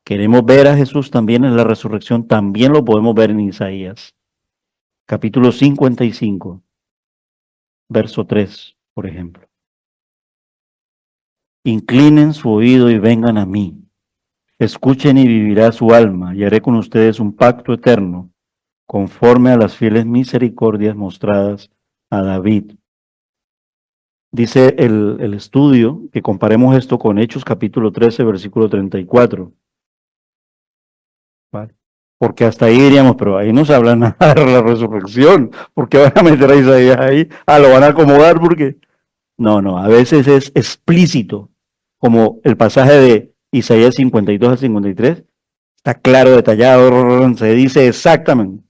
Queremos ver a Jesús también en la resurrección, también lo podemos ver en Isaías. Capítulo 55, verso 3, por ejemplo. Inclinen su oído y vengan a mí. Escuchen y vivirá su alma, y haré con ustedes un pacto eterno, conforme a las fieles misericordias mostradas a David. Dice el estudio que comparemos esto con Hechos capítulo 13, versículo 34. ¿Vale? Porque hasta ahí diríamos, pero ahí no se habla nada de la resurrección. ¿Por qué van a meter a Isaías ahí? Lo van a acomodar porque... No, a veces es explícito, como el pasaje de Isaías 52 al 53, está claro, detallado, se dice exactamente.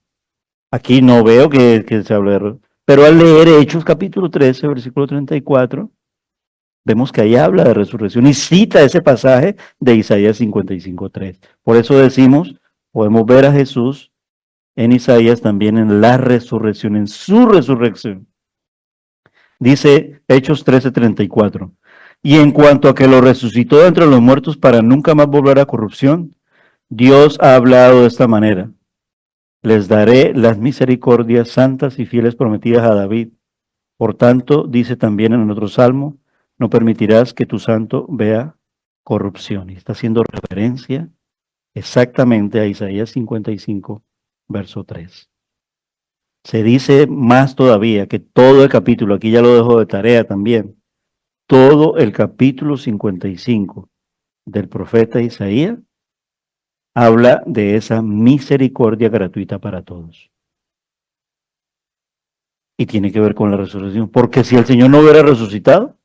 Aquí no veo que se hable de... Pero al leer Hechos capítulo 13, versículo 34, vemos que ahí habla de resurrección y cita ese pasaje de Isaías 55:3. Por eso decimos, podemos ver a Jesús en Isaías también en la resurrección, en su resurrección. Dice Hechos 13:34. Y en cuanto a que lo resucitó de entre los muertos para nunca más volver a corrupción, Dios ha hablado de esta manera. Les daré las misericordias santas y fieles prometidas a David. Por tanto, dice también en otro salmo, no permitirás que tu santo vea corrupción. Y está haciendo referencia exactamente a Isaías 55, verso 3. Se dice más todavía que todo el capítulo, aquí ya lo dejo de tarea también, todo el capítulo 55 del profeta Isaías habla de esa misericordia gratuita para todos. Y tiene que ver con la resurrección, porque si el Señor no hubiera resucitado,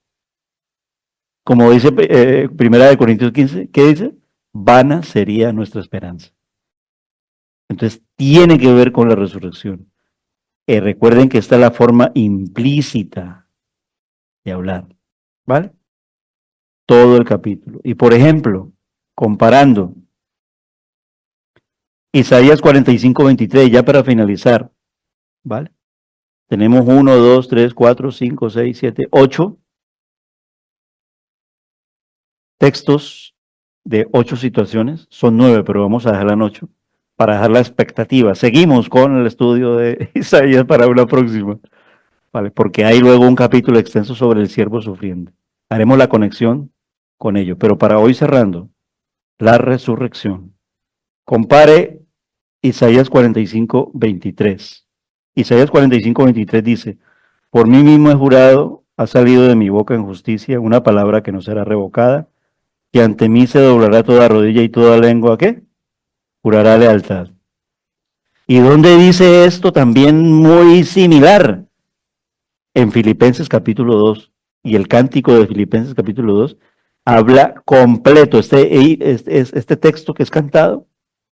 como dice Primera de Corintios 15, ¿qué dice? Vana sería nuestra esperanza. Entonces tiene que ver con la resurrección. Recuerden que esta es la forma implícita de hablar. ¿vale? Todo el capítulo. Y por ejemplo, comparando Isaías 45, 23, ya para finalizar, ¿vale? Tenemos 1, 2, 3, 4, 5, 6, 7, 8 textos de 8 situaciones. Son 9, pero vamos a dejarla en 8 para dejar la expectativa. Seguimos con el estudio de Isaías para una próxima, ¿vale? Porque hay luego un capítulo extenso sobre el siervo sufriente. Haremos la conexión con ello. Pero para hoy cerrando, la resurrección. Compare Isaías 45, 23. Isaías 45, 23 dice, por mí mismo he jurado, ha salido de mi boca en justicia una palabra que no será revocada, que ante mí se doblará toda rodilla y toda lengua, ¿qué? Jurará lealtad. ¿Y dónde dice esto también muy similar? En Filipenses capítulo 2. Y el cántico de Filipenses capítulo 2 habla completo. Este texto que es cantado,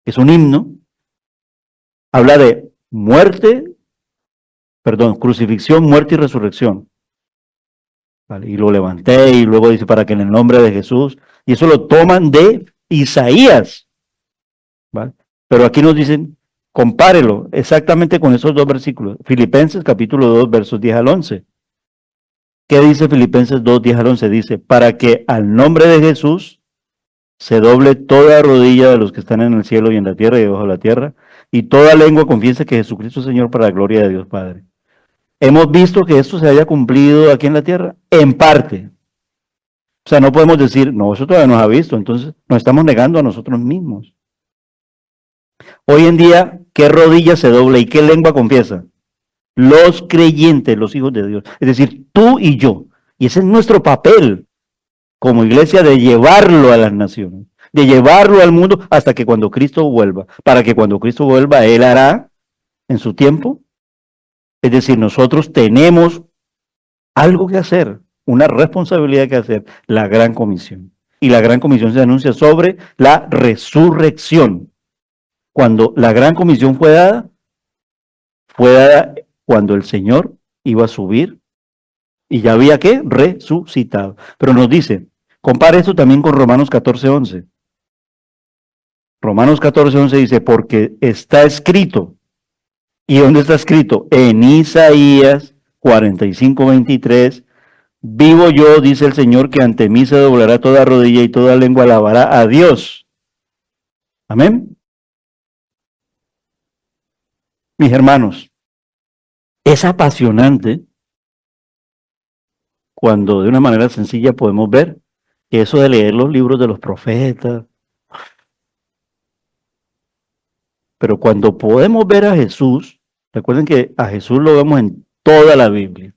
que es un himno, habla de crucifixión, muerte y resurrección. ¿Vale? Y lo levanté y luego dice para que en el nombre de Jesús, y eso lo toman de Isaías, ¿vale? Pero aquí nos dicen, compárelo exactamente con esos dos versículos, Filipenses capítulo 2, versos 10 al 11. ¿Qué dice Filipenses 2, 10 al 11? Dice, para que al nombre de Jesús se doble toda rodilla de los que están en el cielo y en la tierra y debajo de la tierra, y toda lengua confiese que Jesucristo es Señor para la gloria de Dios Padre. ¿Hemos visto que esto se haya cumplido aquí en la tierra? En parte. O sea, no podemos decir, no, eso todavía no se ha visto, entonces nos estamos negando a nosotros mismos. Hoy en día, ¿qué rodilla se dobla y qué lengua confiesa? Los creyentes, los hijos de Dios. Es decir, tú y yo. Y ese es nuestro papel como iglesia de llevarlo a las naciones, de llevarlo al mundo hasta que cuando Cristo vuelva. Para que cuando Cristo vuelva, Él hará en su tiempo. Es decir, nosotros tenemos algo que hacer, una responsabilidad que hacer, la gran comisión. Y la gran comisión se anuncia sobre la resurrección. Cuando la gran comisión fue dada cuando el Señor iba a subir y ya había que resucitado. Pero nos dice, compare esto también con Romanos 14, 11. Romanos 14, 11 dice, porque está escrito. ¿Y dónde está escrito? En Isaías 45, 23. Vivo yo, dice el Señor, que ante mí se doblará toda rodilla y toda lengua alabará a Dios. Amén. Mis hermanos, es apasionante cuando de una manera sencilla podemos ver que eso de leer los libros de los profetas, pero cuando podemos ver a Jesús, recuerden que a Jesús lo vemos en toda la Biblia,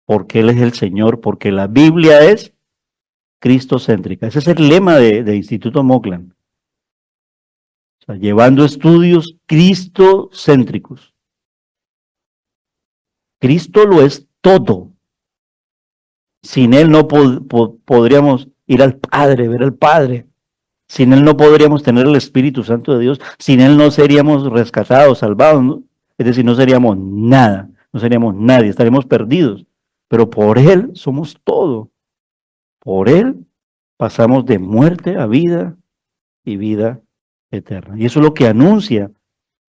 porque Él es el Señor, porque la Biblia es cristocéntrica. Ese es el lema de Instituto Moclan. O sea, llevando estudios cristocéntricos. Cristo lo es todo. Sin Él no podríamos ir al Padre, ver al Padre. Sin Él no podríamos tener el Espíritu Santo de Dios. Sin Él no seríamos rescatados, salvados, ¿no? Es decir, no seríamos nada, no seríamos nadie, estaríamos perdidos. Pero por Él somos todo. Por Él pasamos de muerte a vida y vida eterna. Y eso es lo que anuncia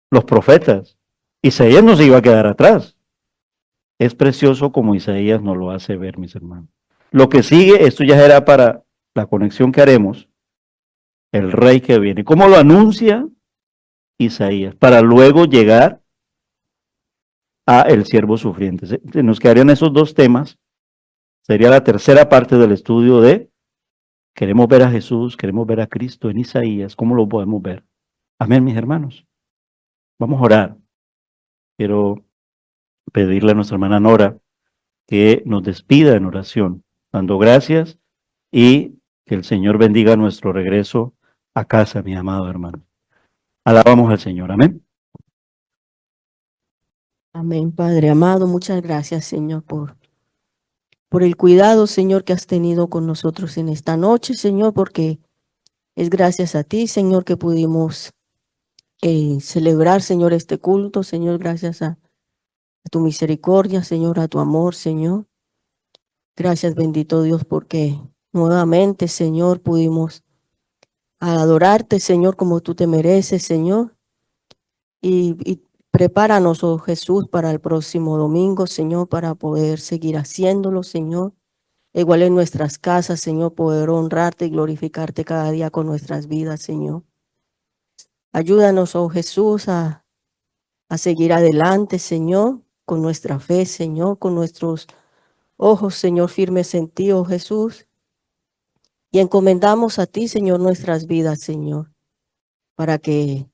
los profetas. Isaías no se iba a quedar atrás. Es precioso como Isaías nos lo hace ver, mis hermanos. Lo que sigue, esto ya será para la conexión que haremos, el rey que viene. ¿Cómo lo anuncia Isaías? Para luego llegar a el siervo sufriente. Se nos quedarían esos dos temas. Sería la tercera parte del estudio de queremos ver a Jesús, queremos ver a Cristo en Isaías. ¿Cómo lo podemos ver? Amén, mis hermanos. Vamos a orar. Quiero pedirle a nuestra hermana Nora que nos despida en oración, dando gracias y que el Señor bendiga nuestro regreso a casa, mi amado hermano. Alabamos al Señor, amén. Amén, Padre amado. Muchas gracias, Señor, por el cuidado, Señor, que has tenido con nosotros en esta noche, Señor, porque es gracias a ti, Señor, que pudimos celebrar, Señor, este culto, Señor, gracias a tu misericordia, Señor, a tu amor, Señor. Gracias, bendito Dios, porque nuevamente, Señor, pudimos adorarte, Señor, como tú te mereces, Señor. Y prepáranos, oh Jesús, para el próximo domingo, Señor, para poder seguir haciéndolo, Señor. Igual en nuestras casas, Señor, poder honrarte y glorificarte cada día con nuestras vidas, Señor. Ayúdanos, oh Jesús, a seguir adelante, Señor, con nuestra fe, Señor, con nuestros ojos, Señor, firmes en ti, oh Jesús. Y encomendamos a ti, Señor, nuestras vidas, Señor, para que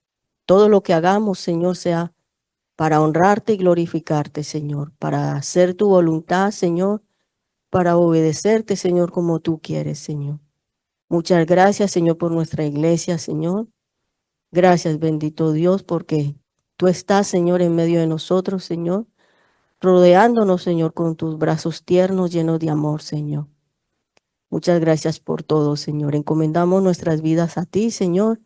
todo lo que hagamos, Señor, sea para honrarte y glorificarte, Señor, para hacer tu voluntad, Señor, para obedecerte, Señor, como tú quieres, Señor. Muchas gracias, Señor, por nuestra iglesia, Señor. Gracias, bendito Dios, porque tú estás, Señor, en medio de nosotros, Señor, rodeándonos, Señor, con tus brazos tiernos, llenos de amor, Señor. Muchas gracias por todo, Señor. Encomendamos nuestras vidas a ti, Señor.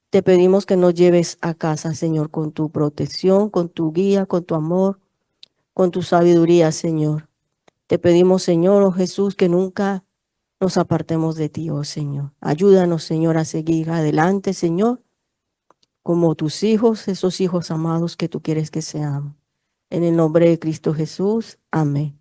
Te pedimos que nos lleves a casa, Señor, con tu protección, con tu guía, con tu amor, con tu sabiduría, Señor. Te pedimos, Señor, oh Jesús, que nunca nos apartemos de ti, oh Señor. Ayúdanos, Señor, a seguir adelante, Señor, como tus hijos, esos hijos amados que tú quieres que seamos. En el nombre de Cristo Jesús, amén.